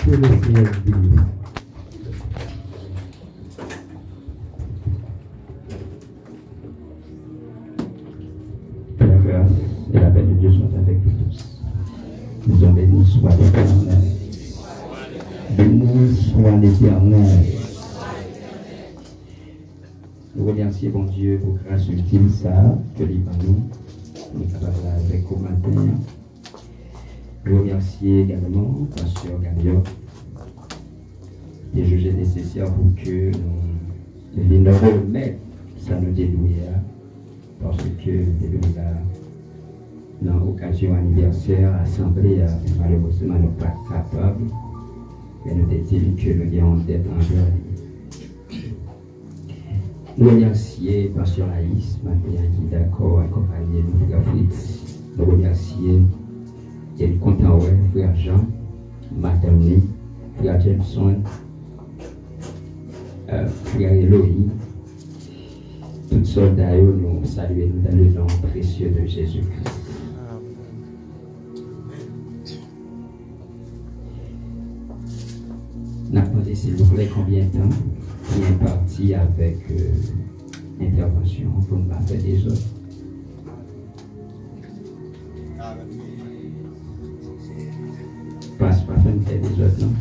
Que le Seigneur bénisse. Que la grâce et la paix de Dieu soient avec nous tous. Nous sommes bénis soit l'Éternel. Béni soit l'Éternel. Nous remercions bon Dieu pour grâce ultime ça que les nous parlons avec au matin. Nous remercions également Pasteur Gabriel qui est jugé nécessaire pour que nous nous remettre ça nous dédouille parce que nous dans l'occasion anniversaire assemblée malheureusement nous pas capable mais nous dit que nous avons tête en dehors. Nous remercions Pasteur Aïs, qui est d'accord à accompagner nous, frère Fritz. Nous remercions Thierry Contaoué, frère Jean, Madame Lee, frère Jameson, frère Elohim. Toutes soldats, nous saluons dans le nom précieux de Jésus-Christ. Nous avons demandé s'il vous plaît combien de temps qui est parti avec intervention pour ne pas faire des autres. Pas faire des autres, non?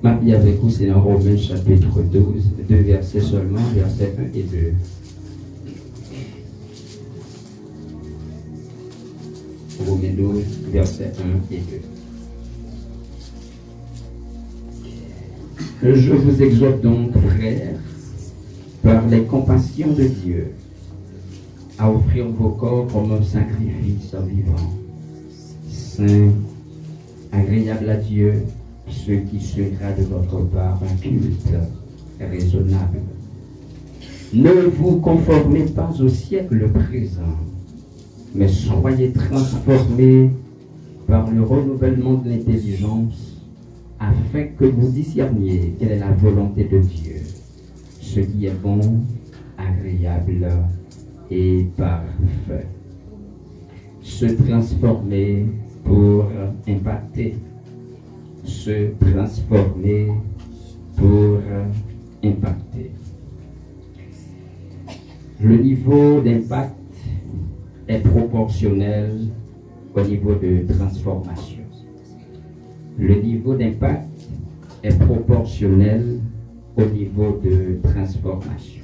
Ma vie avec vous, c'est dans Romains chapitre 12, 2 versets seulement, versets 1 et 2. Romains 12, versets 1 et 2. Je vous exhorte donc, frères, par les compassions de Dieu, à offrir vos corps comme un sacrifice vivant, saint, agréable à Dieu, ce qui sera de votre part un culte raisonnable. Ne vous conformez pas au siècle présent, mais soyez transformés par le renouvellement de l'intelligence, afin que vous discerniez quelle est la volonté de Dieu, ce qui est bon, agréable et parfait. Se transformer pour impacter. Se transformer pour impacter. Le niveau d'impact est proportionnel au niveau de transformation. Le niveau d'impact est proportionnel au niveau de transformation.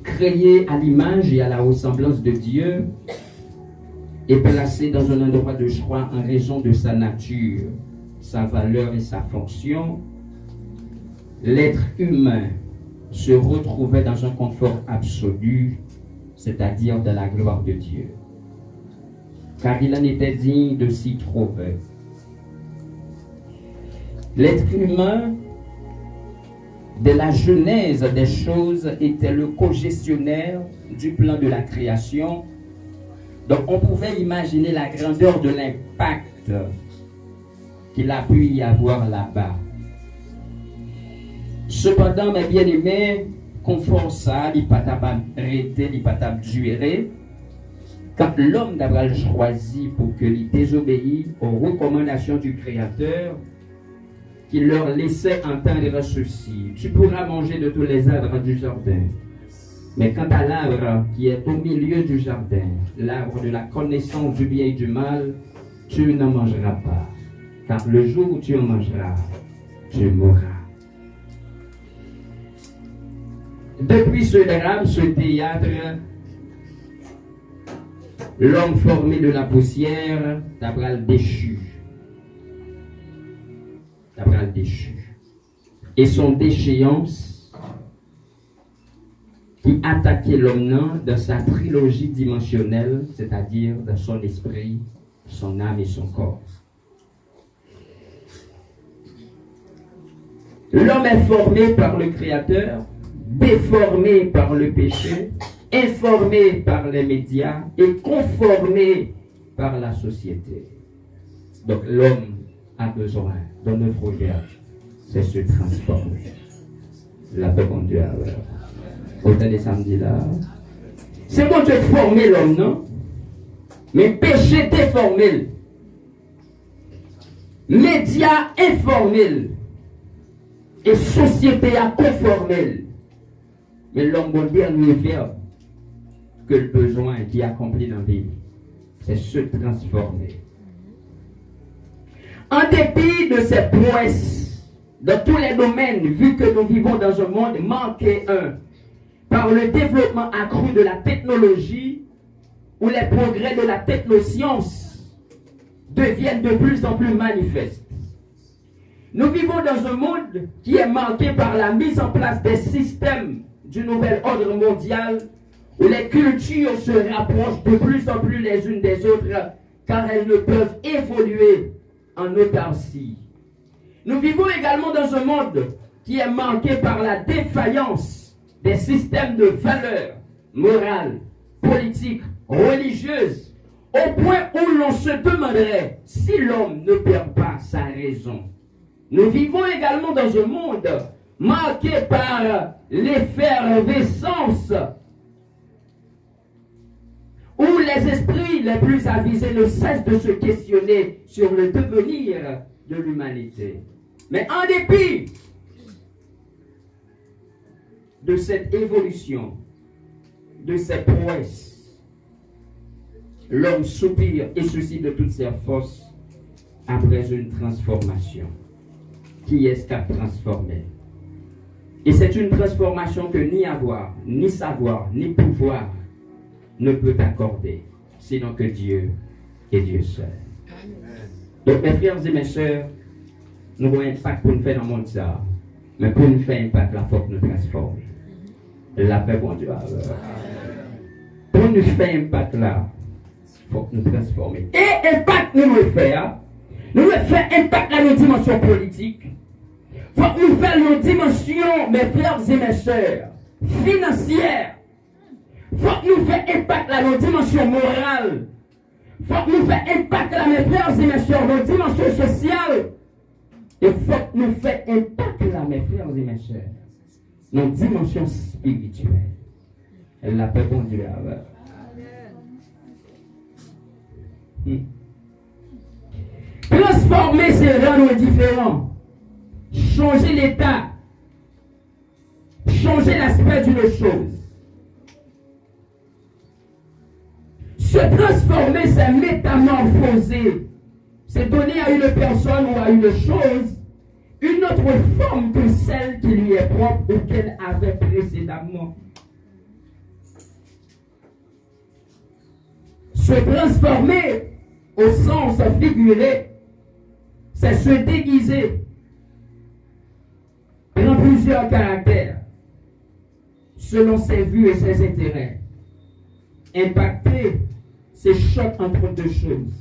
Créé à l'image et à la ressemblance de Dieu et placé dans un endroit de choix en raison de sa nature, sa valeur et sa fonction, l'être humain se retrouvait dans un confort absolu, c'est-à-dire dans la gloire de Dieu. Car il en était digne de s'y trouver. L'être humain, de la genèse des choses, était le co-gestionnaire du plan de la création. Donc on pouvait imaginer la grandeur de l'impact qu'il a pu y avoir là-bas. Cependant, mes bien-aimés, confort ça, il pas arrêté, il pas durer. Quand l'homme d'Abraham choisi pour qu'il désobéisse aux recommandations du Créateur, qu'il leur laissait entendre ceci: tu pourras manger de tous les arbres du jardin, mais quant à l'arbre qui est au milieu du jardin, l'arbre de la connaissance du bien et du mal, tu n'en mangeras pas, car le jour où tu en mangeras, tu mourras. Depuis ce drame, ce théâtre, l'homme formé de la poussière, d'Abraham déchu. D'Abraham déchu. Et son déchéance qui attaquait l'homme dans sa trilogie dimensionnelle, c'est-à-dire dans son esprit, son âme et son corps. L'homme est formé par le Créateur, déformé par le péché, informé par les médias et conformé par la société. Donc l'homme a besoin d'un œuvre regard, c'est se transformer. La paix mon Dieu alors. Autant des samedis là. C'est bon Dieu former l'homme, non? Mais péché déformé. Médias informels. Et société à conformel. Mais l'homme bon dernier verbe que le besoin qui accomplit dans la vie, c'est se transformer. En dépit de ces prouesses, dans tous les domaines, vu que nous vivons dans un monde manqué par le développement accru de la technologie, où les progrès de la technoscience deviennent de plus en plus manifestes. Nous vivons dans un monde qui est marqué par la mise en place des systèmes du nouvel ordre mondial, où les cultures se rapprochent de plus en plus les unes des autres, car elles ne peuvent évoluer en autarcie. Nous vivons également dans un monde qui est marqué par la défaillance des systèmes de valeurs morales, politiques, religieuses, au point où l'on se demanderait si l'homme ne perd pas sa raison. Nous vivons également dans un monde marqué par l'effervescence, où les esprits les plus avisés ne cessent de se questionner sur le devenir de l'humanité. Mais en dépit de cette évolution, de ces prouesses, l'homme soupire et soucie de toutes ses forces après une transformation. Qui est-ce qu'a transformé? Et c'est une transformation que ni avoir, ni savoir, ni pouvoir ne peut accorder, sinon que Dieu et Dieu seul. Donc mes frères et mes sœurs, nous avons un impact pour nous faire dans le monde ça. Mais pour nous faire un impact, il faut que nous transformer. La paix, bon Dieu. Pour nous faire un impact là, il faut que nous transformer. Et impact nous le faire. Nous le faire impact dans nos dimensions politiques. Il faut que nous fassions nos dimensions, mes frères et mes sœurs, financières. Il faut que nous fassions impact dans nos dimensions morales. Il faut que nous fassions impact là, mes frères et mes sœurs, nos dimensions sociales. Il faut que nous fassions impact là, mes frères et mes sœurs, nos dimensions spirituelles. Elle l'a fait bon Dieu avec. Transformer, c'est rendre différent. Changer l'état. Changer l'aspect d'une chose. Se transformer, c'est métamorphoser. C'est donner à une personne ou à une chose une autre forme que celle qui lui est propre ou qu'elle avait précédemment. Se transformer au sens figuré, c'est se déguiser, prendre plusieurs caractères selon ses vues et ses intérêts. Impacter, c'est choc entre deux choses.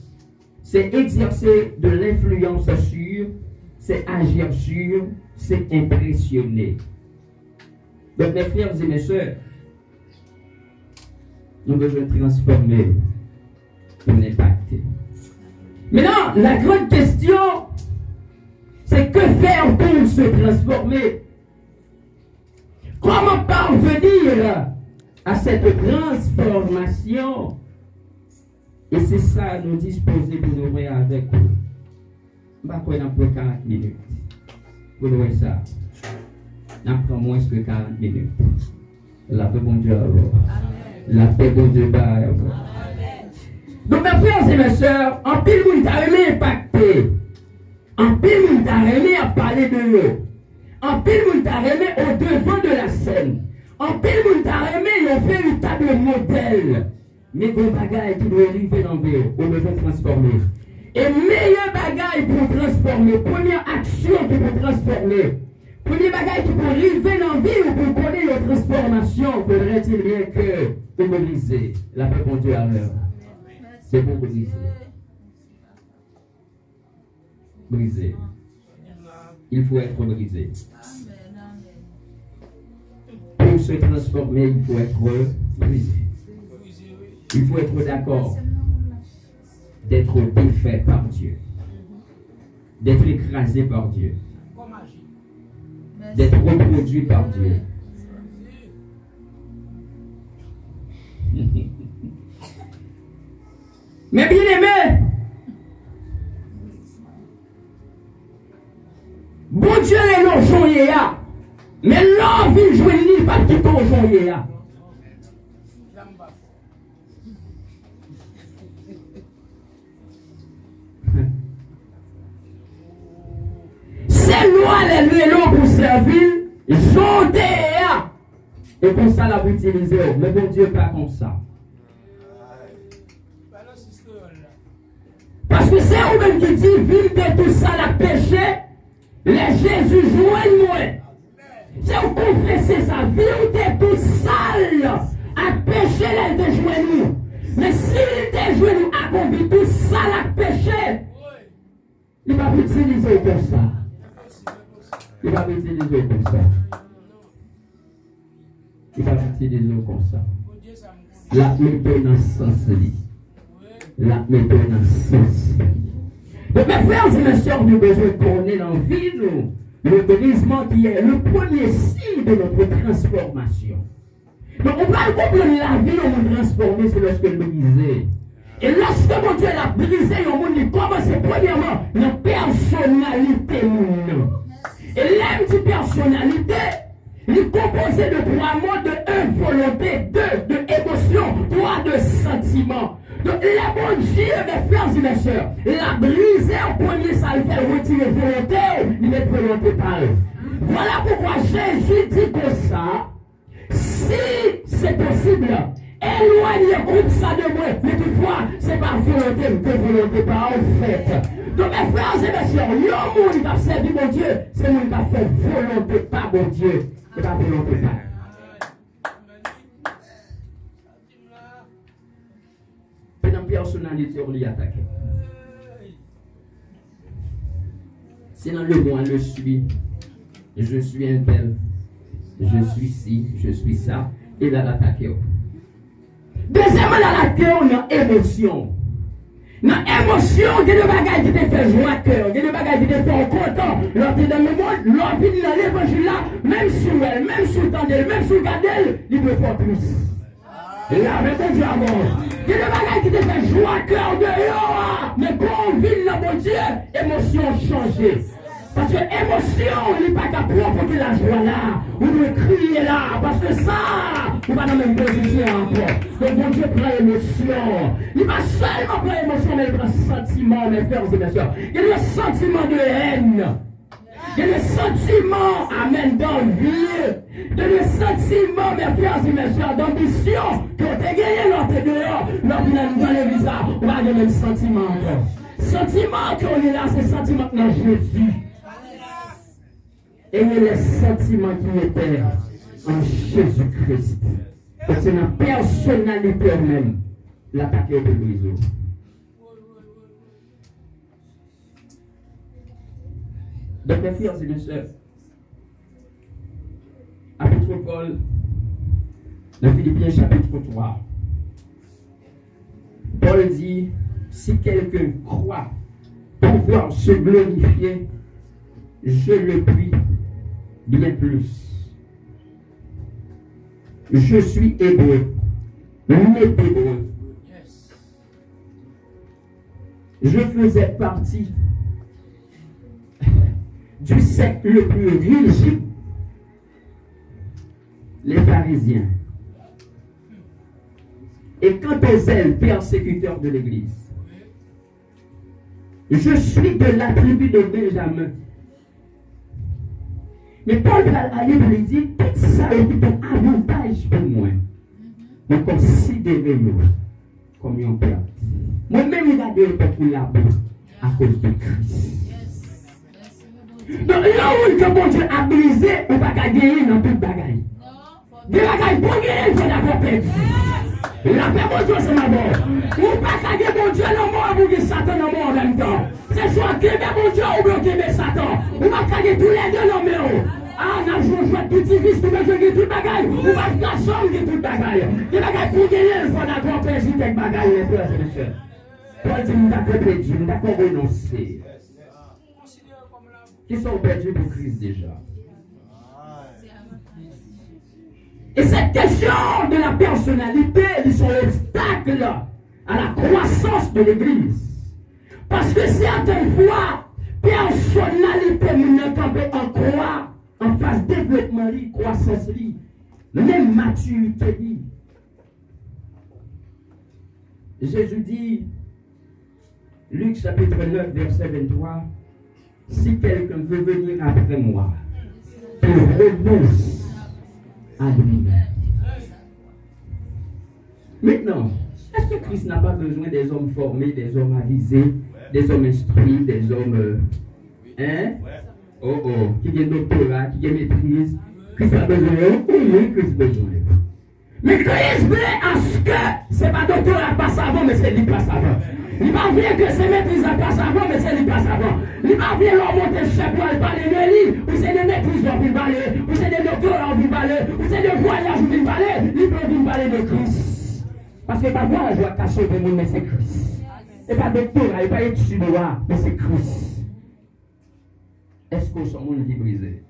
C'est exercer de l'influence sur, c'est agir sur, c'est impressionner. Donc mes frères et mes sœurs, nous devons transformer pour impacter. Maintenant, la grande question, c'est que faire pour se transformer? Comment parvenir à cette transformation? Et c'est ça, nous disposer pour nous voir avec vous. On va prendre pour 40 minutes. Pour nous voir ça. On prend moins que 40 minutes. La paix, bon Dieu, la paix, bon Dieu, donc, mes frères et mes sœurs, en pile, vous avez impacté. En pile, vous avez à parler de l'eau. En pile, vous avez au devant de la scène. En pile, vous avez un véritable modèle. Mais vos bagailles qui doivent arriver dans le on besoin transformer. Et meilleur bagaille pour transformer, première action qui peut transformer, premier bagaille qui peut arriver dans la vie ou pour connaître la transformation, faudrait-il bien que vous mobilisez la paix de Dieu à l'heure. C'est pour briser. Briser. Il faut être brisé. Pour se transformer, il faut être brisé. Il faut être d'accord d'être défait par Dieu, d'être écrasé par Dieu, d'être reproduit par Dieu. Mais bien aimé, bon Dieu est là aujourd'hui, mais l'envie jouer ni pas quitter aujourd'hui. C'est loi les vélos pour servir, j'en et comme ça la vous utiliser. Mais bon Dieu pas comme ça. Parce que c'est vous-même qui dit, ville de tout ça la péché, les Jésus joignent moi. C'est vous confesser sa ville de tout sale, à péché les de joignent. Mais s'il te joignent à convaincre tout ça la péché, il va vous utiliser comme ça. Il va vous utiliser comme ça. Il va vous utiliser comme ça. La méthode dans ce sens-là. La méthode dans ce sens-là. Donc mes frères et mes sœurs, nous besoin de connaître dans la vie, le brisement qui est le premier signe de notre transformation. Donc on va comprendre la vie, on va transformer, c'est lorsque le brisé. Et lorsque mon Dieu l'a brisé, il commence premièrement la personnalité. Et l'aime de personnalité, il est composé de 3 mots, de 1 volonté, 2 de émotion, 3 de sentiment. Donc la bonne Dieu, mes frères et mes sœurs, la briser en premier, ça le fait retirer volonté, il est volonté par eux. Voilà pourquoi Jésus dit que ça, si c'est possible, éloignez comme ça de moi, mais toutefois, c'est pas volonté que volonté pas en fait. Donc mes frères et mes sœurs, le monde qui a servi mon Dieu, c'est le monde qui a fait volonté pas mon Dieu, et pas volonté pas. Personnalité, on l'y attaque. C'est dans le moi, je suis un tel, je suis ci, je suis ça, et là l'attaque. Deuxièmement, l'attaque, on a émotion. Dans l'émotion, il y a des bagages qui te font jouer à cœur, il y a des bagages qui te font content. Lorsque tu es dans le monde, lorsque tu es dans l'évangile là, même sur elle, même sur Tandel, même sur Gadel, il peut faire plus. Et là, mais bon Dieu à mort. Il y a des bagages qui te font jouer à cœur de l'eau. Mais quand on vit là, mon Dieu, émotion changée. Parce que l'émotion, il n'est pas qu'à provoquer la joie là. On doit crier là. Parce que ça, on va dans la même position encore. Donc mon Dieu prend l'émotion. Il va seulement prendre l'émotion, mais il prend le sentiment, mes frères et mes soeurs. Il y a le sentiment de haine. Il y a le sentiment, amen, d'envie. Il y a le sentiment, mes frères et mes soeurs, d'ambition. Quand tu as gagné l'autre dehors, l'ordinaire dans les visas, on va avoir le même sentiment encore. Sentiment qu'on est là, c'est sentiment dans Jésus. Et les sentiments qui étaient en Jésus-Christ. C'est la personnalité même, l'attaque de l'oiseau. Donc mes frères et mes sœurs, apôtre Paul, dans Philippiens chapitre 3, Paul dit, si quelqu'un croit pouvoir se glorifier, je le puis bien plus. Je suis hébreu, né d'hébreu. Je faisais partie du secte le plus rigide, les pharisiens. Et quant aux zèles persécuteurs de l'Église, je suis de la tribu de Benjamin. Mais Paul va aller pour lui dire, tout ça est un avantage pour moi. Mais considérez-le comme un père. Moi-même, regardez pour la boue à cause de Christ. Donc là où que mon Dieu a brisé, on ne va pas gagner dans toute bagaille. Des bagailles pour gagner, il faut d'abord perdre. La paix, mon Dieu, c'est ma mort. On ne va pas gagner mon Dieu, non, mort, pour que Satan non mort en même temps. C'est soit qu'il y ait mon Dieu ou bien qu'il y ait Satan. On va gagner tous les deux, non, mais ah, on a joué tout divise, tout le jeu, tout bagaille. On va la chambre, tout bagaille. Des bagailles pour gagner, il faut d'abord perdre toute bagaille, les frères et les sœurs. Paul dit, nous avons perdu, nous avons renoncé. Qui sont perdus pour Christ déjà. Et cette question de la personnalité, ils sont l'obstacle à la croissance de l'Église. Parce que certaines fois, personnalité nous tomber en croix, en phase développement, croissance, même maturité. Jésus dit, Luc chapitre 9, verset 23, si quelqu'un veut venir après moi, qu'il renonce à lui-même. Maintenant, est-ce que Christ n'a pas besoin des hommes formés, des hommes avisés, des hommes instruits, des hommes qui viennent doctorat, qui viennent maîtrise? Christ a besoin? Oui, Christ a besoin. Mais Christ voulait à ce que c'est pas doctorat passe avant, mais c'est lui passe avant. Il va bien que c'est maîtrise passe avant, mais c'est lui passe avant. Il va bien leur monter chef pour aller parler de lui, ou c'est des maîtrises qui vont parler, ou c'est des doctorats qui vont parler, ou c'est des voyages qui vont parler, ils peuvent parler de Christ. Parce que pas voyage doit cacher le monde, mais c'est Christ. Et pas doctorat, et pas étude de loi, mais c'est Christ. Est-ce que son monde est brisé?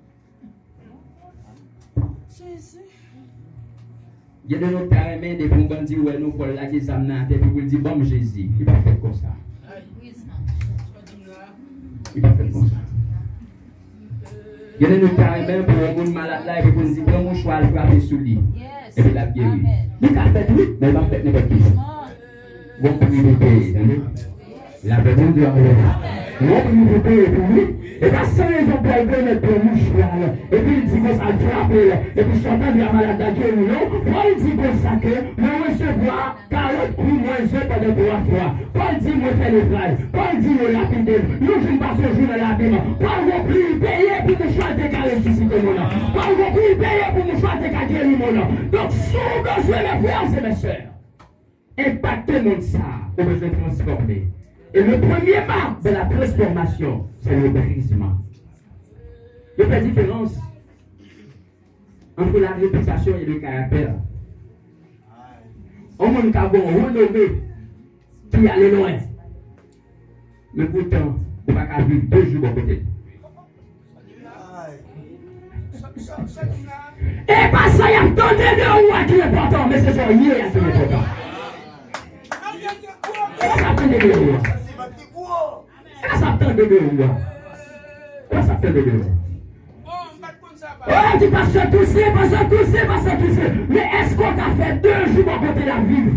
Il y a de nos carrément des bons bandits où nous pour la qui s'amène à tête et vous le dit bon Jésus, il va faire comme ça. Il va faire comme ça. Il y a de nos carrément pour un monde malade là et vous le dit bon mon choix le frapper sous lui. Et puis la guéri. Il va faire oui, mais il va faire n'importe qui. Bon priorité, la bonne Dieu. Bon priorité pour lui. Et pas sans raison pour aller connaître pour mouchoir. Et puis il dit que ça le frappe. Et puis j'entends de la malade d'accueil ou non. Paul dit comme ça que nous recevoir 40 coups moins jeux pendant 3 fois. Paul dit moi faire le travail. Paul dit nous lapider. Nous je ne passe au jour de l'habillement. Paul va plus payer pour mouchoir de carré susciter mon nom. Paul va plus payer pour mouchoir de carré mon nom. Donc si on besoin mes frères et mes soeurs, impacter mon ça, on besoin de transformer. Et le premier pas de la transformation, c'est le brisement. Il y a une différence entre la réputation et le caractère. On monde qui a renommé, qui allait loin. Mais pourtant, on ne va pas vivre 2 jours à côté. Et pas ça, il y a donné de roi qui est important, mais c'est ça, il y a qui est important. Et ça attend de roi. Et ça attend de roi. Et ça attend de roi. Oh, tu passes à tousser. Mais est-ce qu'on t'a fait 2 jours à côté la vie?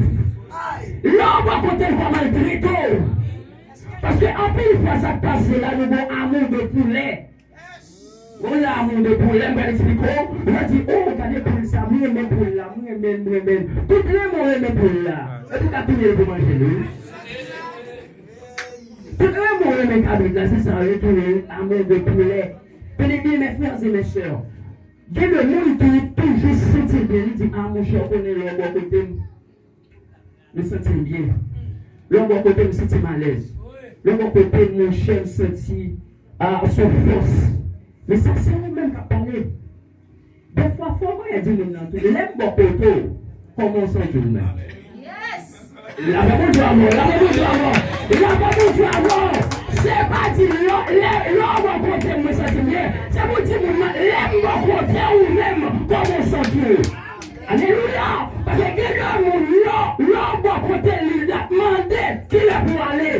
L'homme à côté le pas mal très tôt. Parce qu'en plus, il faut ça passer là, nous avons amour de poulet. On a amour de poulet, on va l'expliquer. On a dit, oh, regardez pour ça, moi, même pour là, moi, même. Tout le monde est pour là. Et tout à tout le monde manger nous. Tout le monde est avec là, c'est ça, retourner amour de poulet. Tenez bien, mes frères et mes soeurs. Il y a le monde qui toujours senti bien, il dit, ah, mon cher, on est là, à côté. Me sentir bien. Là, à côté, me sentir mal à l'aise. Là, à côté, mon cher, me sentir son force. Mais ça, c'est nous-mêmes qui parlons. Des fois, il faut rien dire maintenant. L'aime beaucoup, comment on sent nous-mêmes. La maman du amour. C'est pas dire l'homme à côté me sentir bien. C'est pour dire l'aime à côté ou même comment on sent nous. Alléluia. Parce que l'homme à côté lui a demandé qu'il est pour aller.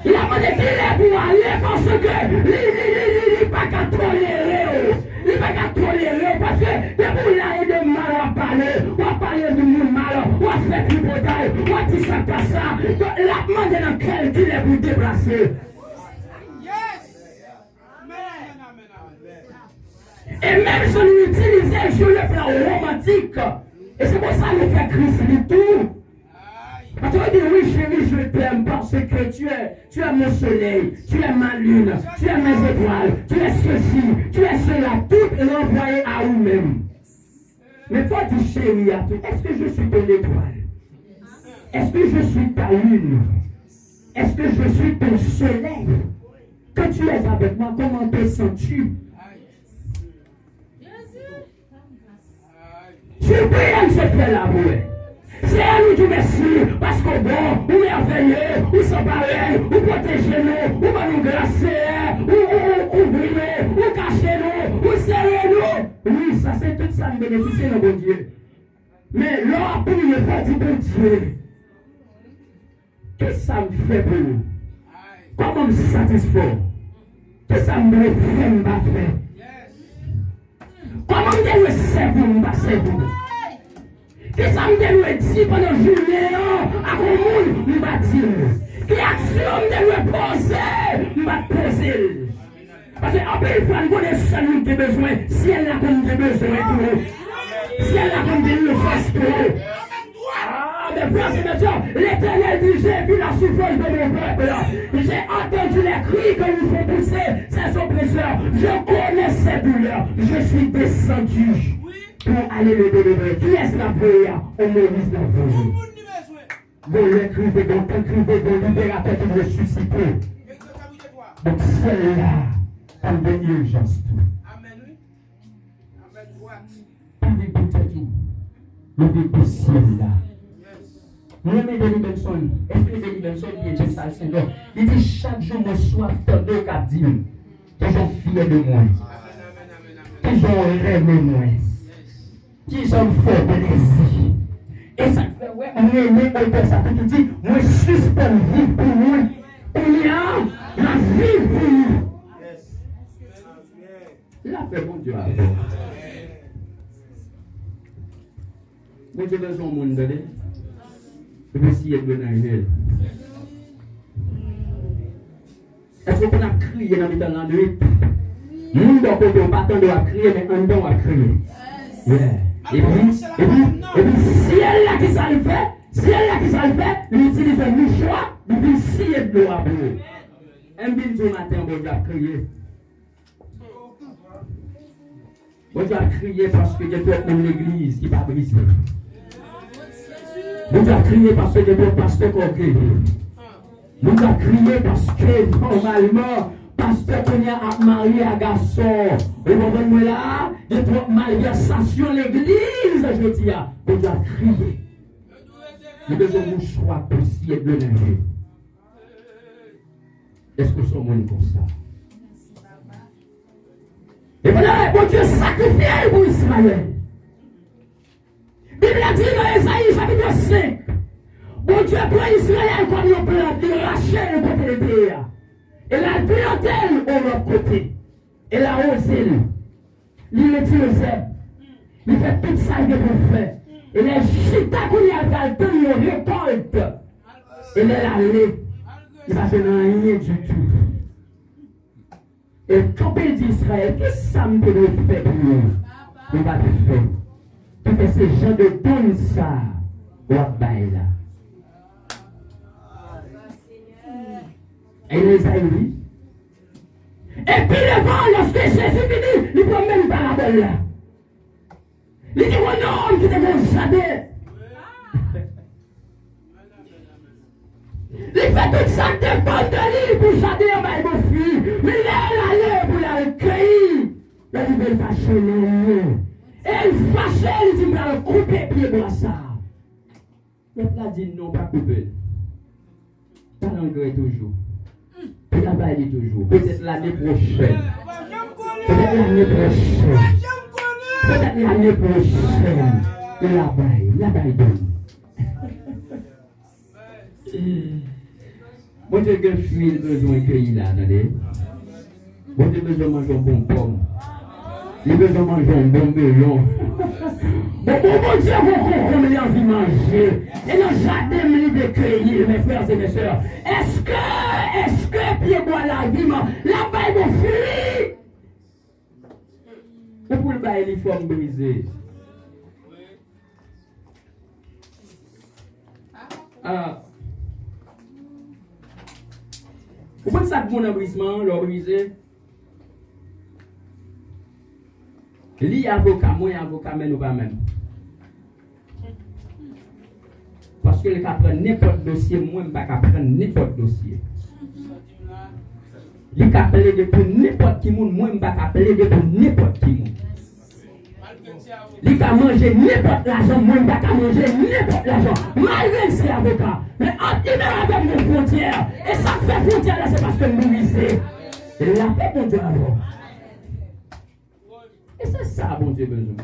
Il a demandé qu'il est pour aller parce que il n'est pas qu'à tolérer. Il n'est pas qu'à tolérer parce que de vous là et de mal à parler de monde mal, on va faire du bataille, on va dire ça pas ça. Donc la demande dans quel qu'il est pour déplacer. Et même si on l'utilisait sur le plan romantique, et c'est pour ça qu'on fait Christ du tout. Parce qu'on dit oui chérie, je t'aime parce que tu es mon soleil, tu es ma lune, tu es mes étoiles, tu es ceci, tu es cela, tout l'envoyer à vous-même. Mais toi tu chéris à tout, est-ce que je suis ton étoile? Est-ce que je suis ta lune? Est-ce que je suis ton soleil? Quand tu es avec moi, comment te sens-tu? Tu peux se faire l'avouer. C'est à nous qui merci, parce qu'au bon, ou merveilleux, ou sans pareil, ou protégez-nous, ou va nous glacer, ou ouvrir-nous, ou cacher-nous, ou serrer-nous. Oui, ça c'est tout ça, nous bénéficier de bon Dieu. Mais l'or pour le faire du bon Dieu. Qu'est-ce que ça me fait pour vous? Comment me satisfaire? Qu'est-ce que ça me fait me faire? Comment me doit servir me servir? Qu'est-ce que ça me doit dire pendant la journée à mon monde me dire? Quelle action me doit poser me poser? Parce qu'en plus, il faut qu'on ait celui qui a besoin, si elle a comme des besoins pour eux. Si elle a comme des fasse pour eux. Ah, mes frères et mes soeurs, l'Éternel dit, j'ai vu la souffrance de mon peuple. J'ai entendu les cris que nous font pousser ces oppresseurs. Je connais ces douleurs. Je suis descendu pour aller le délivrer. Qui est-ce la veille? On Moïse la veille. Bon, l'écrivez, donc écrivez, donc libérateur qui me suscite. Donc celle-là, comme de urgence. Amen. Amen. Avec tout. Le possible là. Nous aimons Denis Benson. Est-ce que Denis Benson qui est ça le Seigneur? Il dit chaque jour, moi soif, tant de qu'à dire qu'ils sont fiers de moi. Qu'ils ont rêvé de moi. Qu'ils ont fait plaisir. Et ça fait, ouais, on est né au ça qui dit, moi suspends vivre pour moi. Il y a la vie pour nous. Il a fait bon Dieu. Bon Dieu besoin au monde d'aller. Et puis s'il y a de l'année. Est-ce qu'on a crié dans le temps de la nuit? Nous ne pas attendre à crier, mais on doit crier. Et puis, si elle a qui ça le fait, lui utilise un mouchoir, et puis si elle doit avoir. Un bin du matin, on doit crier. On doit crier parce que j'ai fait une église qui va briser. On doit crier parce que j'ai fait pasteur congrès. On doit crier parce que normalement, pasteur qu'on a marié à garçon. Vous comprenez là? Il y a trop malversation l'église, je dis. On doit crier. Nous devons nous choisir pour s'y être de linge. Est-ce que sommes monde comme ça? Et voilà, bon Dieu sacrifié pour Israël. Bible a dit dans Esaïe chapitre 5. Bon Dieu prend Israël comme il plante, il rachète le côté de terre. Et la clientèle au l'autre côté. Et la osé. Il utilise. Il fait tout ça qu'il peut faire. Et les chita qu'on y a dans le récolte. Et les allées. Il va faire rien du tout. Et quand il dit Israël, qu'est-ce que ça me fait pour nous? Il va le faire. Tu fais ces gens de donne ça. Wabaï là. Et les aïeux. Et puis le vent, lorsque Jésus finit, il prend même parabole là. Il dit, mon homme qui te donne jamais. Il fait tout ça de dépend de lui pour jader en bas de fille. Mais là, il allait pour la recueillir. Là, il veut fâcher les. Et il fâche, il dit, il va couper pied pour ça. Le plat dit non, pas couper. Pas l'engrais toujours. Puis là-bas, il dit toujours. Peut-être l'année prochaine. Peut-être l'année prochaine. Peut-être l'année prochaine. Là-bas, il donne. Bon Dieu, que fuit le besoin qu'il a, attendez. Bon Dieu, besoin de manger un bon pomme. Il a besoin de manger un bon melon. Bon Dieu, vous avez envie de manger. Et le jardin de cueillir, mes frères et mes soeurs. Est-ce que pied-bois la vie, là-bas, il va fuir. Et pour le bail, il faut me briser. Vous pensez que mon abrisement, l'ont brisé? Li avocat, moi avocat, mais nous pas même. Parce que le cas prend n'importe dossier, moi je ne peux pas prendre n'importe dossier. Il a plaider pour n'importe qui, moi je ne peux pas plaider pour n'importe qui. Il a mangé n'importe l'argent, moi je ne peux pas manger n'importe l'argent. Malgré ces avocats. Mais en même avec nos frontières. Et ça fait frontière là, c'est parce que nous lisons. Et la paix, mon Dieu, alors. Et c'est ça, bon Dieu, besoin.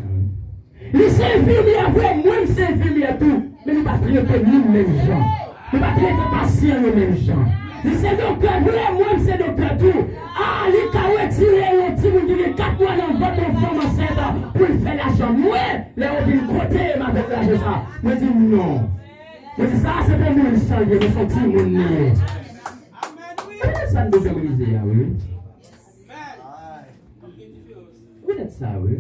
Les infirmières, après, moi, c'est infirmière tout. Mais nous ne pas traiter nous mêmes gens. Nous ne pas traiter patients nous mêmes gens. C'est docteur, moi, c'est docteur tout. Ah, les cas retirés, les petits, vous avez 4 mois dans votre femme enceinte pour faire l'argent. Moi, les autres côté, ma belle, là, ça. Moi, je dis non. Moi, ça, c'est pour moi, le sang, je me sens petit, mon nez. Ça ne doit pas briser, oui. Vous êtes ça, oui.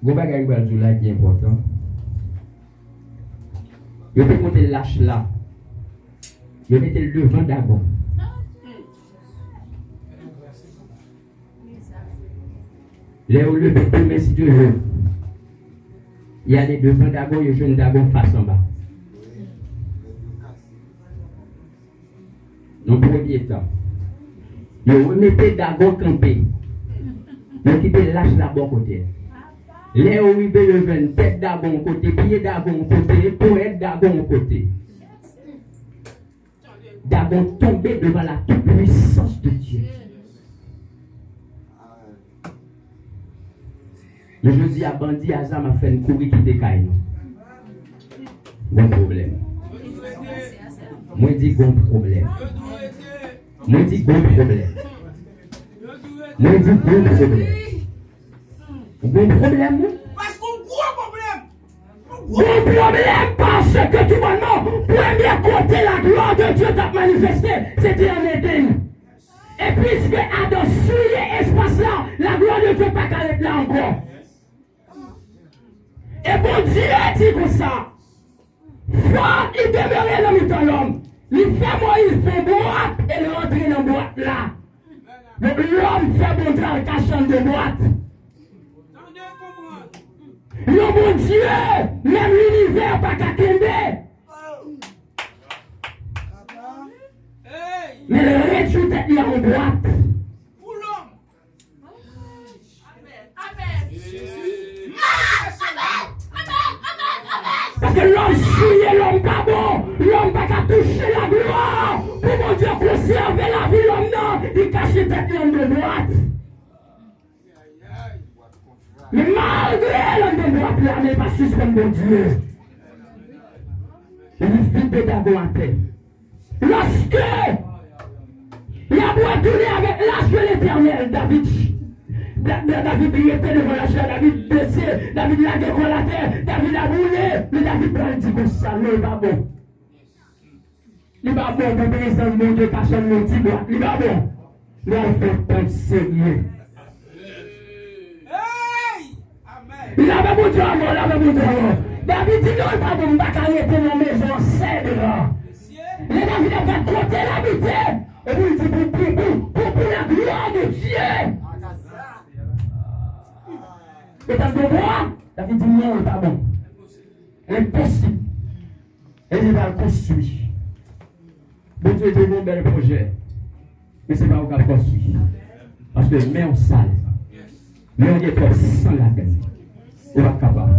Vous avez un jour qui est important. Vous pouvez monter lâche là. Vous mettez le devant d'abord. Là où le premier si tu veux. Il y a les devants d'abord, il y a une d'abord face en bas. Dans le premier temps. Vous remettez d'abord campé. Vous quittez lâche là bon côté. Les où il tête d'abord côté, pied d'abord côté, poète d'abord côté. D'abord tomber devant la toute puissance de Dieu. Mais je dis à Bandi Azam m'a fait une courir qui décaille. Bon problème. Moi je dis bon problème. Moi je dis bon problème. Moi je dis bon problème. Bon problème? Parce qu'on gros problème. Bon problème parce que tu vois non. Premier côté la gloire de Dieu t'a manifesté, c'était en Éden. Et puisque Adam souillait l'espace là, la gloire de Dieu pas qu'à être là encore. Et bon Dieu dit comme ça. Fort, il demeurait dans le temps l'homme. Il fait Moïse pour boîte et il rentre dans la boîte là. Donc l'homme fait bon travail cachant de boîte. Le bon Dieu, même l'univers pas qu'à tomber. Mais le réduit est en boîte. Pour l'homme. Parce que l'homme souillé, l'homme pas bon. L'homme pas qu'à toucher la gloire. Pour mon Dieu conserver la vie, l'homme non. Il cache tête l'homme de boîte. Mais malgré l'homme de droite, là, n'est pas suspend mon Dieu. Il vit d'abord en paix. Lorsque il a beau tourner avec l'âge de l'éternel, David il était devant la chair, David baissé, David l'a décollé la terre, David a brûlé, mais David prend dit comme ça, non, il va bon. Il va bon pour bénir mon Dieu, cachant mon petit bois, il va bon. Là, on fait pas sérieux. Il avait mon Dieu avant, il avait mon Dieu avant. David dit non, pas bon, pas arrêter dans la maison, c'est là. Les David a fait côté l'habiter. Et puis il dit pour la gloire de Dieu. Et dans le droit, David dit non, pas bon. Impossible. Et il va le construire. Bon Dieu dit mon bel projet. Mais ce n'est pas au cas de construire. Parce que mais on sale. Mais on est sans la peine. On va capable.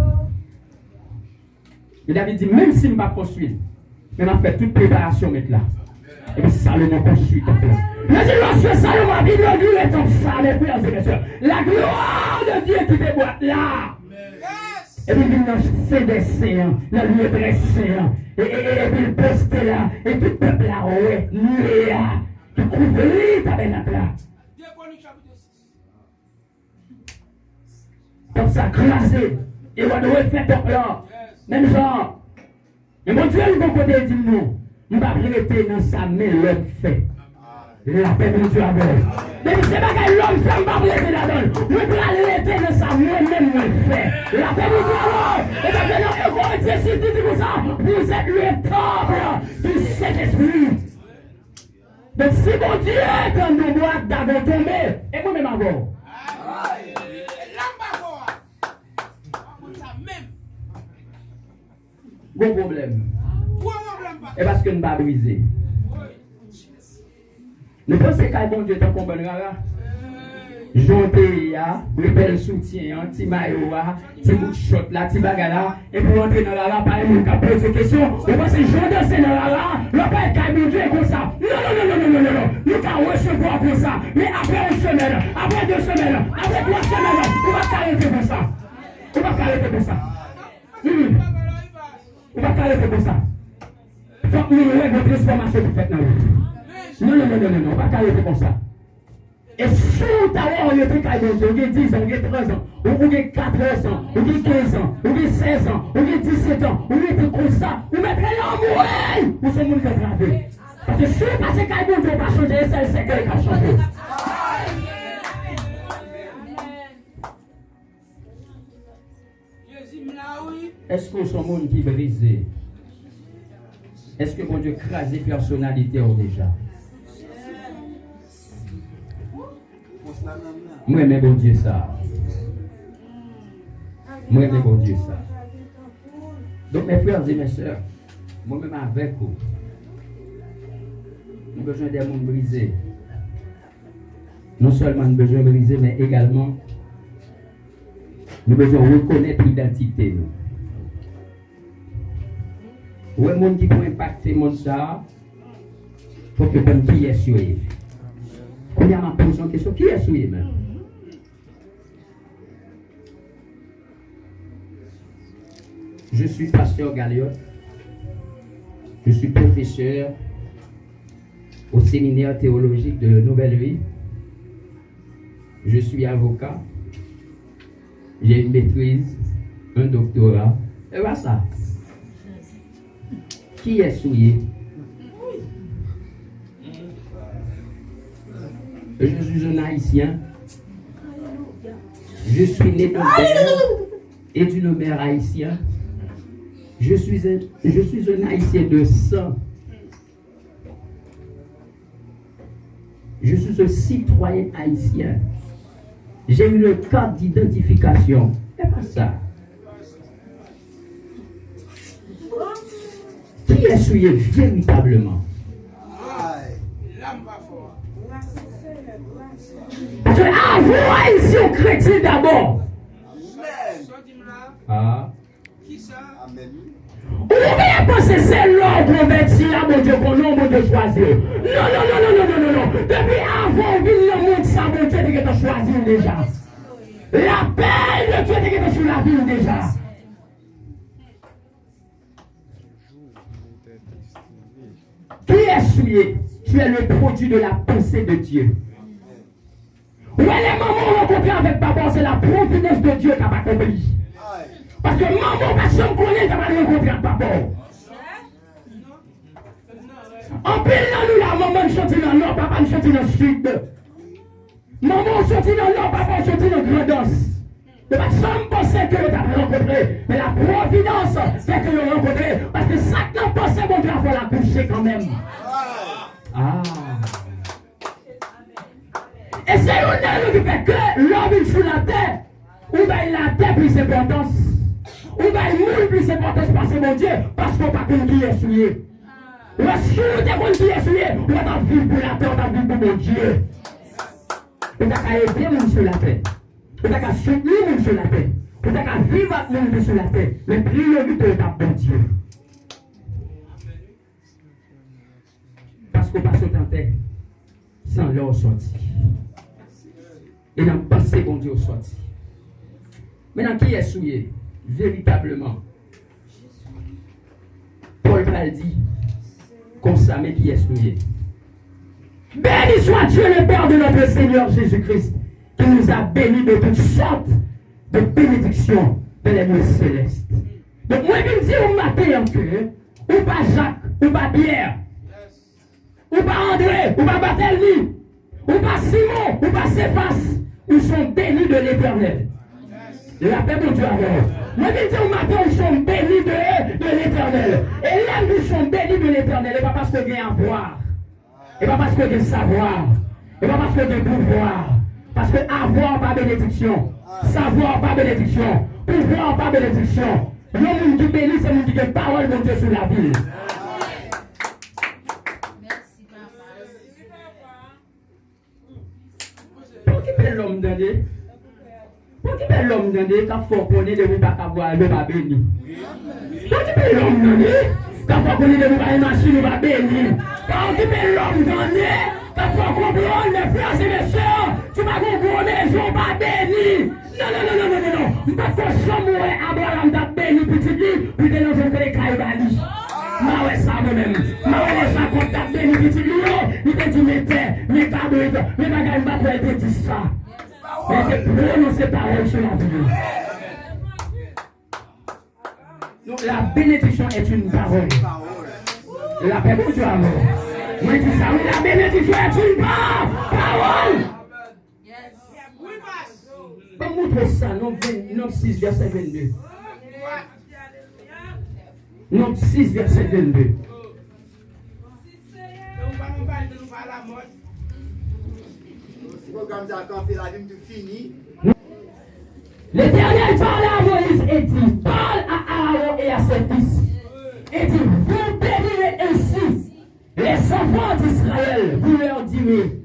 Et David dit, même s'il ne va pas construire, mais on fait toute préparation maintenant. Et puis Salomon construit ton plan. Mais lorsque Salomon a inauguré ton ça, mes frères et mes soeurs, la gloire de Dieu qui déboîte là. Et puis il a fait des séants, la lieu très séant. Et puis il poste là, et tout le peuple là, ouais, nué là, qui couvrit ta tabernacle là. Comme ça, crasé. Et on doit faire ton plan. Même genre. Et mon Dieu, il va côté dit non. Il va arrêter dans sa main l'homme fait. La paix de Dieu avec. Mais c'est pas que l'homme fait, il va arrêter la donne. Il va arrêter dans sa main même l'homme fait. La paix de Dieu avec. Et maintenant, et quand Jésus dit comme ça, vous êtes le temple du Saint-Esprit. Donc si mon Dieu est dans nos boîtes d'avant tombé, et moi-même avant. Bon problème. Et parce que nous ne pas briser. Nous pensons qu'à bon Dieu est un combat rara. Jontéa, repelle soutien, petit maillot, petit bout de shot là, petit bagala, et pour entrer dans la pas il m'a posé question. Vous pensez que je danse dans la le pas est Dieu comme ça. Non. Nous allons recevoir comme ça. Mais après une semaine, après 2 semaines, après 3 semaines, on va s'arrêter comme ça. On va s'arrêter comme ça. On va s'arrêter comme ça. Faut que nous ayons une transformation pour faire dans le Non, on va s'arrêter comme ça. Et si vous avez un truc à Dieu, vous avez 10 ans, vous avez 13 ans, vous avez 14 ans, vous avez 15 ans, vous avez 16 ans, vous avez 17 ans, vous avez comme ça, vous mettez l'amour, vous êtes monde qui est gravé. Parce que si vous passez à Dieu, vous ne pas changer, c'est le Seigneur qui a changé. Est-ce qu'on est un monde qui est brisé? Est-ce que mon Dieu crase les personnalités déjà? Moi, mais bon Dieu, ça. Moi, mais bon Dieu, ça. Donc, mes frères et mes soeurs, moi-même avec vous, nous avons besoin des mondes brisés. Non seulement nous avons besoin de briser, mais également, nous avons besoin de reconnaître l'identité. Où est le monde qui peut impacter le monde ça? Il faut que le monde qui est sur lui. Quand il y a ma position, question, qui est sur lui même? Je suis pasteur Galiot. Je suis professeur au séminaire théologique de Nouvelle-Vie. Je suis avocat. J'ai une maîtrise, un doctorat. Et voilà ça. Qui est souillé? Je suis un haïtien. Je suis né d'un père et d'une mère haïtienne. Je suis un haïtien de sang. Je suis un citoyen haïtien. J'ai une carte d'identification. C'est pas ça. Qui est souillé véritablement? Parce que vous, haïtiens chrétiens d'abord. Ah. Vous voulez penser que c'est l'homme converti à mon Dieu qu'on a, mon Dieu choisi. Non. Depuis avant, le monde, ça, mon Dieu, qui t'a choisi déjà. La paix de Dieu qui est sur la ville déjà. Qui est souillé? Tu es le produit de la pensée de Dieu. Où est les mamans rencontrées avec papa? C'est la providence de Dieu qui n'a pas compris. Parce que maman, personne connaît qui n'a pas rencontré avec papa. En pile, nous, la maman sortit dans l'or, papa nous sortit dans le sud. Maman sortit dans l'or, papa sortit dans le grand danse. De personne pensait que tu as rencontré. Mais la providence fait que tu l'as rencontré. Parce que ça que tu pensais, mon Dieu, il faut la coucher quand même. Ah. Et c'est une qui fait que l'homme est sur la terre. Ou bien la terre plus importance. Ou bien le monde plus importance parce que mon Dieu, parce qu'on n'a pas connu qui est souillé. Ou est-ce que tu as connu qui est souillé? Ou est-ce que tu as vu pour la terre, on a vu pour mon Dieu. On a qu'à aider le monde sur la terre. On a qu'à soutenir le monde sur la terre. On a qu'à vivre avec le monde sur la terre. Mais priorité est à bon Dieu. Parce qu'on passe au temps sans leur sortie. Et dans le passé, bon Dieu, sorti. Maintenant, qui est souillé? Véritablement. Paul va dit, constamment qui est souillé. Béni soit Dieu le Père de notre Seigneur Jésus-Christ, qui nous a bénis de toutes sortes de bénédictions de les mondes célestes. Donc, moi, je me dis au matin en que, ou pas Jacques, ou pas Pierre, ou pas André, ou pas Barthélemy, ou pas Simon, ou pas Céphas, ils sont bénis de l'Éternel. La paix de Dieu alors. Moi, je dis au matin, ils sont bénis de l'Éternel. Et là, ils sont bénis de l'Éternel. Et pas parce qu'il y a à voir. Et pas parce qu'il y a savoir. Et pas parce qu'il y a pouvoir. Parce que avoir pas bénédiction. Savoir pas bénédiction. Pouvoir pas bénédiction. Le monde qui bénit, c'est le monde qui a parole de Dieu sur la ville. l'homme donné. Pour qui peut l'homme donné quand faut connaître de vous pas avoir le pas béni. Pour qui peut l'homme donné quand faut connaître de vous pas une machine pas béni. Pour qui peut l'homme donné quand faut comprendre les frères et les sœurs, tu vas comprendre maison pas béni. Non. Parce que chambre Abraham t'a béni petit lui, puis de nous faire les caïbali. Ma ouais ça moi-même. Ma ouais ça quand t'a béni petit lui, il t'a dit mes cadeaux, mes bagages pas pour être dit ça. Mais de prononcer parole sur la vie. Donc la bénédiction est une parole. La paix pour Dieu alors. Moi je dis ça, oui, la bénédiction est une parole. Pas montrer ça, non 6 verset 22. Non 6 verset 22. L'Éternel parle à Moïse et dit, parle à Aaron et à ses fils. Et dit, vous bénirez ainsi les enfants d'Israël. Vous leur direz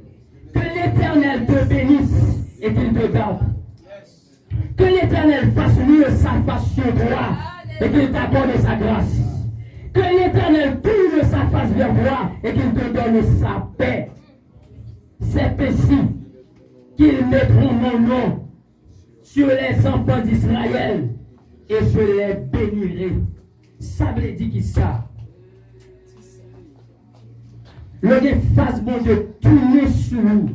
que l'Éternel te bénisse et qu'il te garde. Que l'Éternel fasse mieux sa face sur toi et qu'il t'accorde sa grâce. Que l'Éternel tourne sa face vers toi et qu'il te donne sa paix. C'est ainsi qu'ils mettront mon nom sur les enfants d'Israël et je les bénirai. Ça veut dire qui ça? Le face bon Dieu tourner sur nous.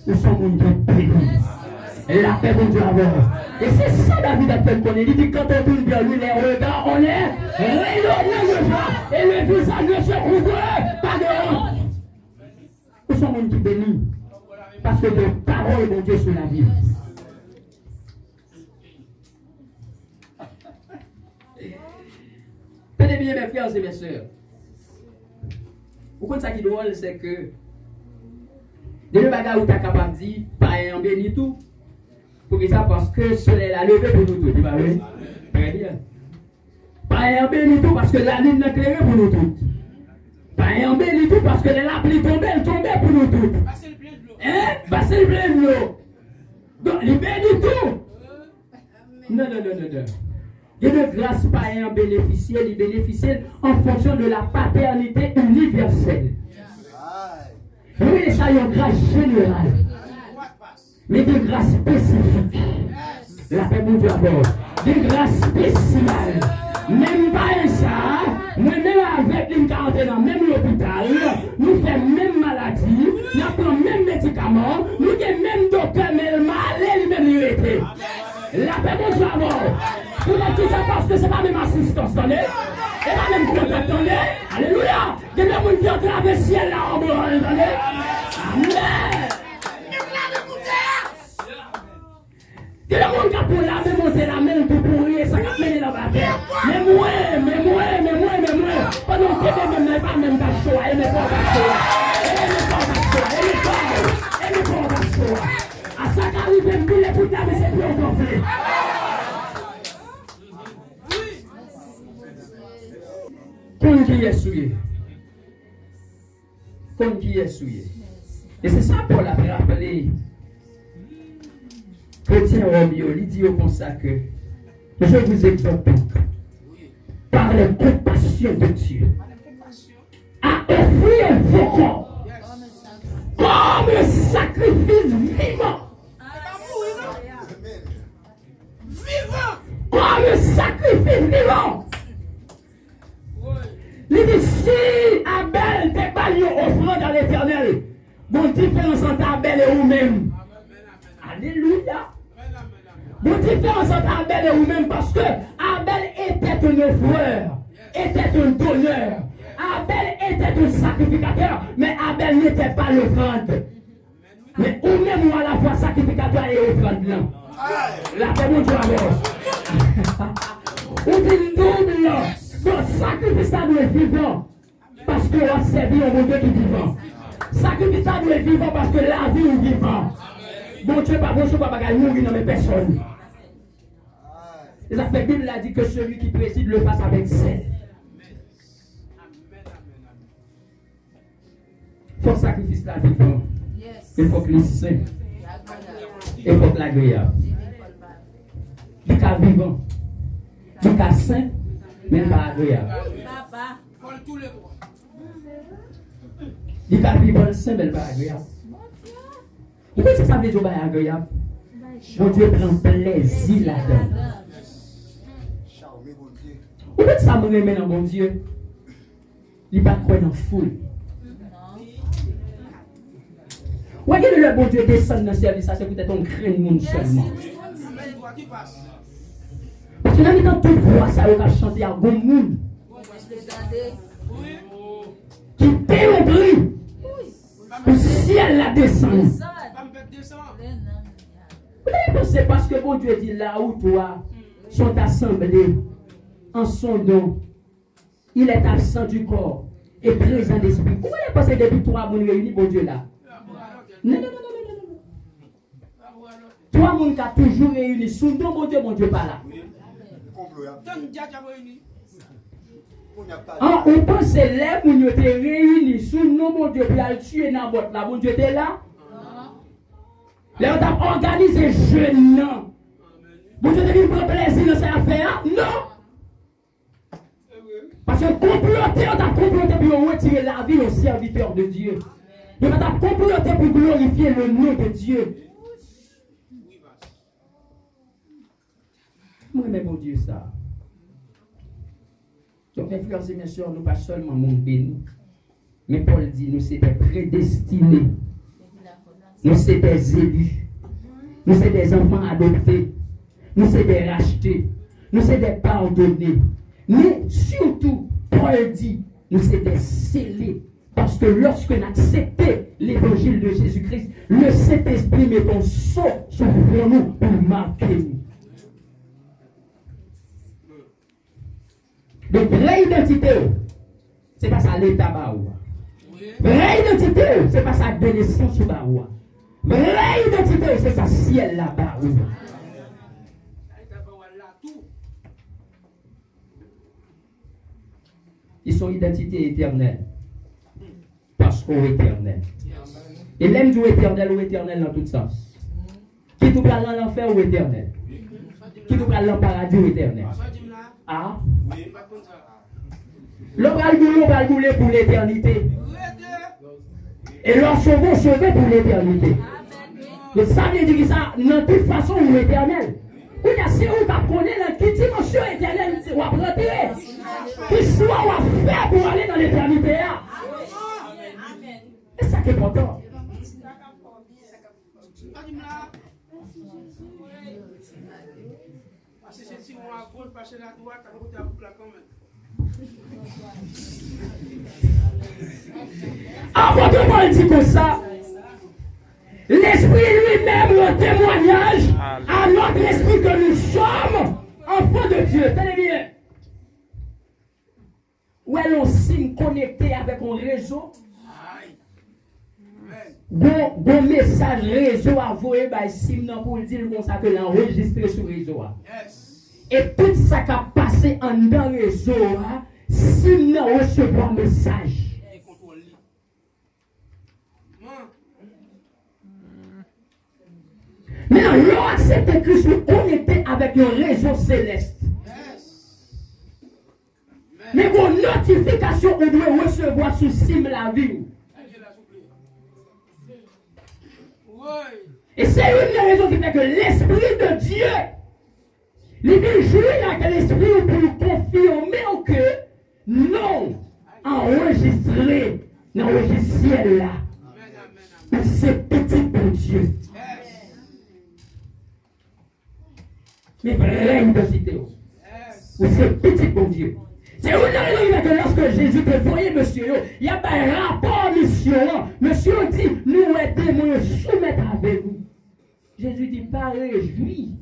Nous sommes une béni. Et la paix bon Dieu avoir. Et c'est ça David a fait connaître. Il dit quand on tourne vers lui, les regards, on est rayonnés de joie. Et le visage ne se couvre pas de honte. Nous sommes une béni. Parce que de paroles bon Dieu sur la vie. Tenez bien mes frères et mes sœurs. Pourquoi ça qui est drôle, c'est que de le bagage où tu es capable de dire, pas un béni tout, pour que ça parce que le soleil a levé pour nous tous. Tu vas voir? Très bien. Pas un béni tout parce que la lune est éclairée pour nous tous. Pas un béni tout parce que la pluie tombait pour nous tous. Hein? Basser le plein de l'eau. Donc, il bénit tout. Non. Il y a de grâce pas un bénéficier, il bénéficie en fonction de la paternité universelle. Oui, ça y a une grâce générale. Mais des grâces spécifiques. La paix mon Dieu d'abord. Des grâces spéciales. Même pas ça, moi-même avec une quarantaine dans même l'hôpital, nous faisons même maladie, nous prenons même médicaments, nous avons même docteur, mais le mal, même l'irrité. La paix mon Dieu d'abord. Vous êtes tout ça parce que ce n'est pas même assistance, attendez? Et pas même contact, attendez? Alléluia! Il y a des gens qui ont traversé le ciel là en bas, attendez? Amen! Il y a des gens qui ont laver, monter la main pour pourrir, ça va mener dans la terre. Mais moi, pendant que je ne pas même pas chaud, elle n'est pas chaud. Elle n'est pas chaud. À ça qu'arrive, même plus les bouteilles, mais c'est plus encore fait. Comme qui est souillé. Comme qui est souillé. Et c'est ça Paul a rappelé. Chrétien Romeo, il dit comme ça que je vous exhorte par la compassion de Dieu à offrir vos corps comme sacrifice vivant. Comme sacrifice vivant. Il dit si Abel t'est pas lié offrande à l'Éternel, bon différence entre Abel et vous-même. Alléluia. Bon différence entre Abel et vous-même parce que Abel était un offreur, était un donneur. Abel était un sacrificateur, mais Abel n'était pas l'offrande. Mais vous-même ou à la fois sacrificateur et offrande. La paix mon Dieu alors. Ou dit double. Donc, sacrifice ça doit être vivant. Parce que on servi au bon Dieu qui est vivant. Sacrifice ça doit être vivant parce que la vie est vivante. Bon Dieu, pas bon, je ne peux pas mourir dans mes personnes. Et ça fait Bible a dit que celui qui préside le fasse avec zèle. Il faut sacrifice la vivant. Il faut que les saints. Et faut que l'agréable. Il est vivant. Il est sain, mais pas agréable. Il est vivant, sain, mais pas agréable. Pourquoi ça veut dire agréable? Mon Dieu prend plaisir là-dedans. Pourquoi ça me remet dans mon Dieu? Il n'est pas quoi dans la foule. Voyez le bon Dieu descend dans le service, ça c'est peut-être un craint de monde seulement. Parce que dans toute voix, ça va chanter à bon monde. Qui paie au bruit. Le ciel la descend. Vous avez pensé parce que bon Dieu dit là où toi sont assemblés en son nom, il est absent du corps et présent d'esprit. Vous avez pensé depuis 3 mois réunis, bon Dieu là? Non, non, non, non, non, non. 3 mois qui a toujours réunis, sous nom, mon Dieu pas là. On pense que les gens étaient réunis sous nom, mon Dieu, puis à tuer dans votre là, mon Dieu était là. Là, on a organisé jeune, non. Mon Dieu devait prendre plaisir dans cette affaire, non. Parce que comploter, on a comploté pour retirer la vie au serviteur de Dieu. Et on a comploté pour glorifier le nom de Dieu. Moi, mais mon Dieu, ça. Donc, mes frères et mes soeurs, nous pas seulement monde béni, mais Paul dit, nous sommes des prédestinés. Nous sommes des élus. Nous sommes des enfants adoptés. Nous sommes des rachetés. Nous sommes des pardonnés. Mais surtout, Paul dit, nous sommes des scellés. Parce que lorsque nous acceptons l'évangile de Jésus-Christ, le Saint-Esprit met un sceau sur nous pour marquer nous. Donc, vraie identité, ce n'est pas ça l'état baroua. Vraie identité, ce n'est pas ça de naissance baroua. Vraie identité, c'est ça ciel là baroua. Ils sont identité éternelle. Parce qu'on est éternel. Et l'aime du éternel ou éternel dans tout sens. Qui tout parle dans l'enfer ou éternel? Qui tout parle dans le paradis ou éternel? Ah? L'on va rouler pour l'éternité. Et lorsque vous sauvez pour l'éternité. Donc ça veut dire que ça, dans toute façon, ou éternel. Ou il y a si on connaît qui dimension éternelle, on va rentrer. Qui soit on va faire pour aller dans l'éternité. Et ça qui est important. Apôtre Paul dit comme ça. L'esprit lui-même le témoignage à notre esprit que nous sommes enfants de Dieu. Tenez bien. Où est l'on signe connecté avec un réseau? Bon message réseau envoyé par Simon pour dire comme ça que l'enregistré sur le réseau. Et tout ça qui a passé en dans le réseau, Simon recevra un message. Maintenant, l'on accepte Christ, nous connecter avec un réseau céleste. Mais vos notifications, on doit recevoir sur Sim la vie. Et c'est une des raisons qui fait que l'Esprit de Dieu, il vient jouer avec l'Esprit pour nous confirmer que non, enregistré dans le logiciel là, c'est petit pour Dieu. Mais vraie identité, c'est petit pour Dieu. C'est une raison que lorsque Jésus te voyait, monsieur, il y a un rapport mission. Monsieur dit, nous aidons, nous soumettons avec vous. Jésus dit, pas réjouis.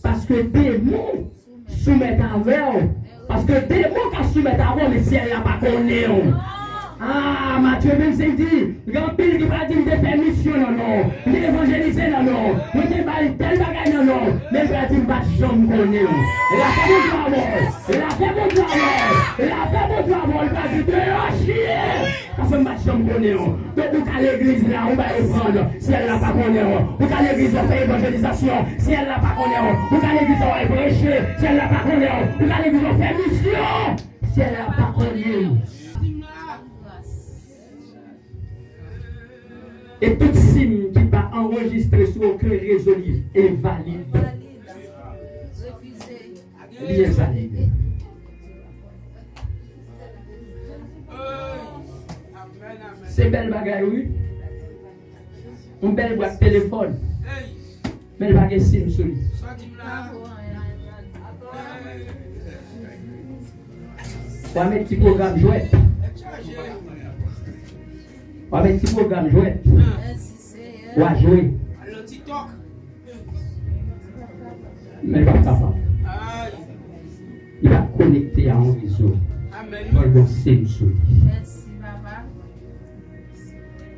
Parce que démons soumettent avec vous. Parce que démons qui soumettent avec vous, mais si elle n'a pas connu. Ah, Matthieu 25 dit, grand pile qui va dire de faire mission, non, non. D'évangéliser, non, non. Vous ne pas tel bagage, non, non. Mais il va dire, pas de jambe connaître. La paix de Dieu, la paix de Dieu, la paix de Dieu, il va dire, de chier. Parce que je ne connais pas. Donc, vous à l'église là, on va prendre. Si elle n'a pas connaît, vous à l'église, on fait évangélisation. Si elle n'a pas connaît, vous à l'église, on va prêcher. Si elle n'a pas connaît, vous à l'église, on fait mission. Si elle n'a pas connaît. Et tout signe qui va enregistrer sur aucun réseau est valide. Il est valide. C'est belle bagaille, oui. Une belle boîte téléphone. Mais le bagaille signe sur lui. On va mettre un petit programme jouet. On va mettre un petit programme jouet. On va jouer. Mais il va pas capable. Il va connecter à un réseau. Il va signe sur lui.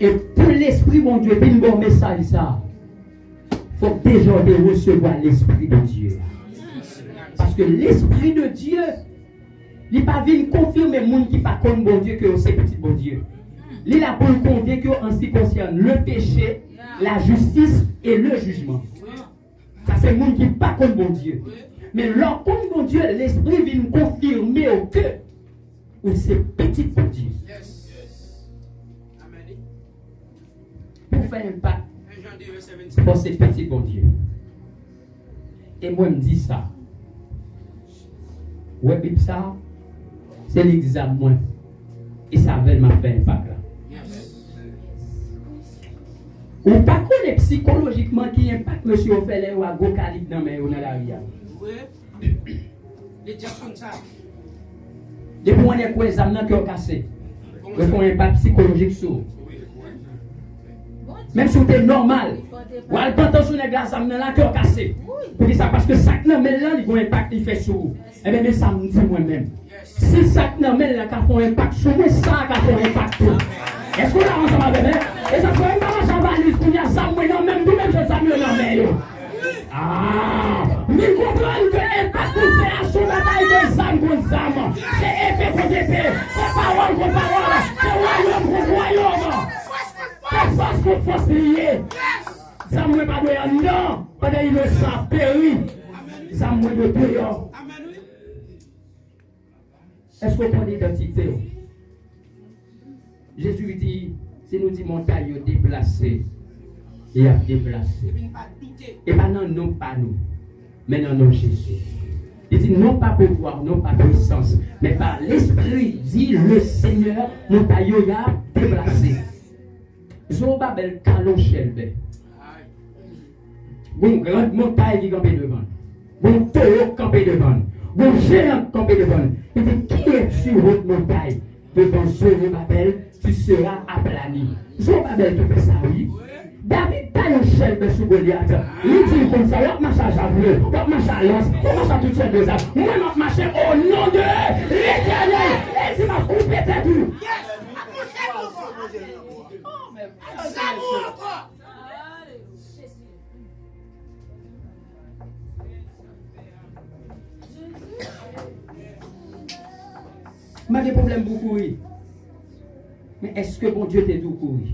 Et pour l'Esprit, mon Dieu, il bon message ça. Il faut déjà recevoir l'Esprit de Dieu. Parce que l'Esprit de Dieu, il ne va pas confirmer les gens qui ne sont pas comme bon Dieu que c'est petit bon Dieu. Il a pour convaincre en ce qui concerne le péché, la justice et le jugement. Ça, c'est les gens qui ne sont pas comme bon Dieu. Mais leur comme bon Dieu, l'Esprit vient confirmer que c'est petit bon Dieu. Pour faire un pas, pour ces petits bon Dieu. Et moi, je me dis ça. Ouais, ça, c'est l'examen. Et ça va m'a fait un pas là. Ou pas qu'on est psychologiquement qui impacte monsieur Ophélie ou à Gokalik dans la vie. Oui. Les gens font ça. Depuis qu'on est quoi les âmes qui ont cassé. Ils font un impact psychologique sur. Même si c'est normal, ou à l'attention des glaces à la cœur cassé. Pour dire ça, parce que ça n'a pas un impact qui fait sur vous. Eh bien, ça me dit moi-même. Si ça n'a pas un impact sur moi, ça a un impact sur vous. Est-ce qu'on a ensemble avec moi? Et ça fait pas marcher en valise pour dire ça, moi, non, même nous-mêmes, je sais mieux, non, mais. Ah! Mais comprenez que l'impact qu'on fait à son bataille des âmes contre âmes, c'est épée contre épée, c'est parole contre parole, c'est royaume contre royaume. C'est force contre force liée. Ça ne me pas de non, pendant qu'il le sang périt. Ça me de dehors. Est-ce qu'on prend l'identité? Jésus dit, si nous dit montagne déplacée, il a déplacé. Et pas non, non pas nous, mais non, non Jésus. Il dit non pas pouvoir, non pas puissance, mais par l'Esprit, dit le Seigneur, montagne a déplacé. Zorobabel Kalochelbe. Bon grande montagne qui campait devant. Bon taureau campé devant. Bon géant campé devant. Il dit qui est sur votre montagne? Devant Zorobabel, tu seras aplani. Zorobabel te fait ça, oui. David taille un chelbe sous Goliath. Il dit comme ça, on marche à javelot, on marche à lance, on marche à toutes sortes de armes. Moi, on marche au nom de l'Éternel. Et c'est ma coupée tête. Il y a des problèmes pour courir. Mais est-ce que bon Dieu t'est tout courir?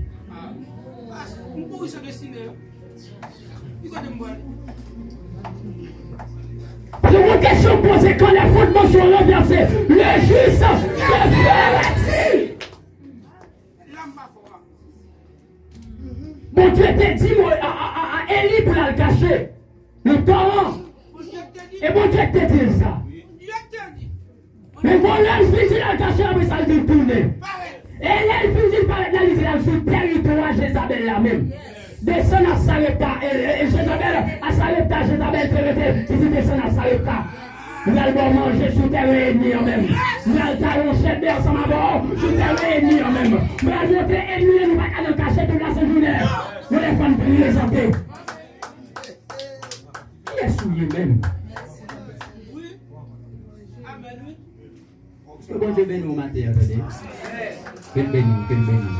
C'est une question posée quand les fondements sont renversés. Le juste que ferait-il? Bon Dieu t'a dit à Élie pour la cacher. Le torrent. Et bon Dieu t'a dit ça. Mais bon, là, il finit la cacher après ça, il tourne. Et là, il finit par la liste sur le territoire Jézabel là même. Descend à Sarepta. Et Jézabel, à Sarepta, Jézabel, il dit descend à Sarepta. Nous allons manger sous terre ennemi en même. Nous allons faire un chef d'air ensemble à bord sous terre ennemi en même. Nous allons monter ennemi, nous allons nous cacher toute la journée. Nous allons faire une présenter. Qui est souillé même? Que bon Dieu bénisse au matin, attendez. Que bénisse, que bénisse.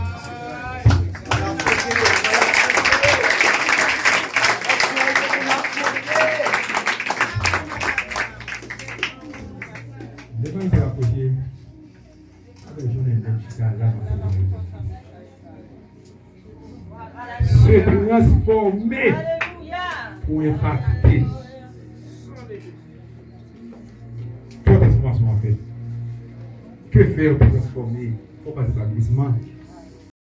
Devant il s'est approché avec le journée de Chicago. se transformer pour impacter. Quelle transformation en fait? Que faire pour transformer? Il faut passer par l'églissement.